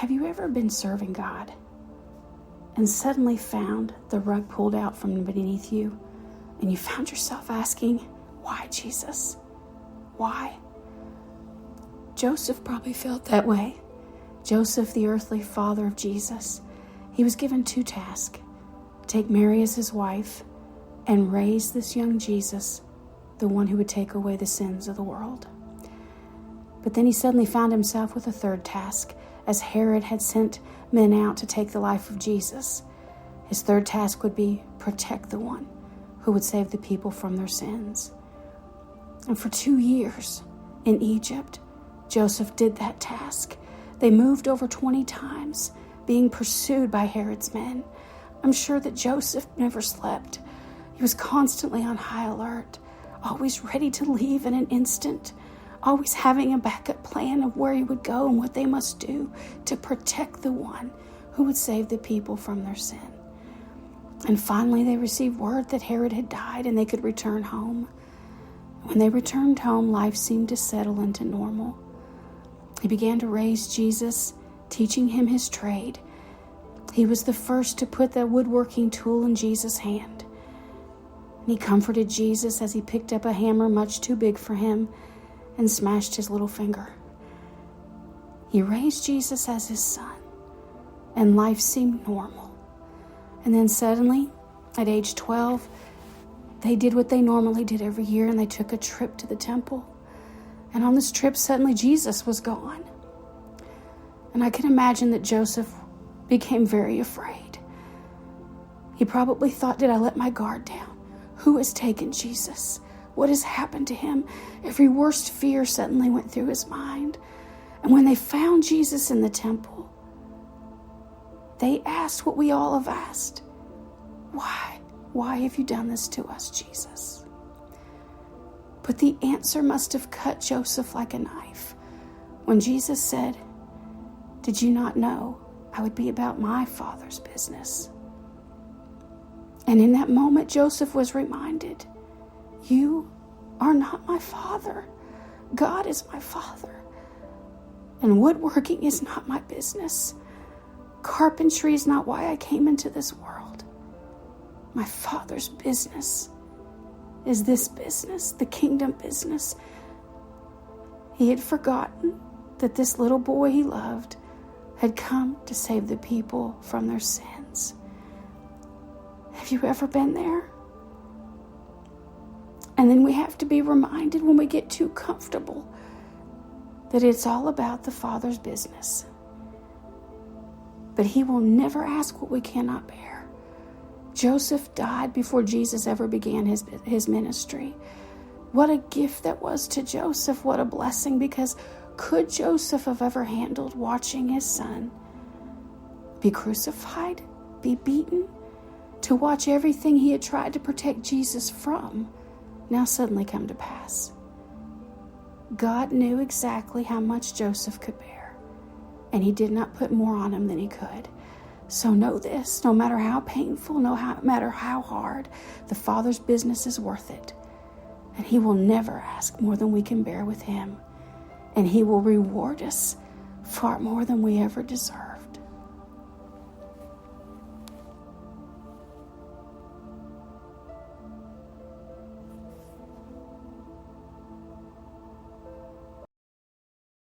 Have you ever been serving God and suddenly found the rug pulled out from beneath you, and you found yourself asking, why, Jesus? Why? Joseph probably felt that way. Joseph, the earthly father of Jesus, he was given 2 tasks: take Mary as his wife and raise this young Jesus, the one who would take away the sins of the world. But then he suddenly found himself with a 3rd task, as Herod had sent men out to take the life of Jesus. His 3rd task would be protect the one who would save the people from their sins. And for 2 years in Egypt, Joseph did that task. They moved over 20 times, being pursued by Herod's men. I'm sure that Joseph never slept. He was constantly on high alert, always ready to leave in an instant, always having a backup plan of where he would go and what they must do to protect the one who would save the people from their sin. And finally, they received word that Herod had died and they could return home. When they returned home, life seemed to settle into normal. He began to raise Jesus, teaching him his trade. He was the first to put the woodworking tool in Jesus' hand. And he comforted Jesus as he picked up a hammer much too big for him and smashed his little finger. He raised Jesus as his son, and life seemed normal. And then suddenly, at age 12, they did what they normally did every year, and they took a trip to the temple. And on this trip, suddenly Jesus was gone. And I can imagine that Joseph became very afraid. He probably thought, did I let my guard down? Who has taken Jesus? What has happened to him? Every worst fear suddenly went through his mind. And when they found Jesus in the temple, they asked what we all have asked. Why? Why have you done this to us, Jesus? But the answer must have cut Joseph like a knife when Jesus said, did you not know I would be about my Father's business? And in that moment, Joseph was reminded, you are not my father. God is my Father. And woodworking is not my business. Carpentry is not why I came into this world. My Father's business is this business, the kingdom business. He had forgotten that this little boy he loved had come to save the people from their sins. Have you ever been there? And then we have to be reminded when we get too comfortable that it's all about the Father's business. But he will never ask what we cannot bear. Joseph died before Jesus ever began his ministry. What a gift that was to Joseph. What a blessing, because could Joseph have ever handled watching his son be crucified, be beaten, to watch everything he had tried to protect Jesus from now suddenly come to pass? God knew exactly how much Joseph could bear, and he did not put more on him than he could. So know this, no matter how painful, no matter how hard, the Father's business is worth it. And he will never ask more than we can bear with him. And he will reward us far more than we ever deserve.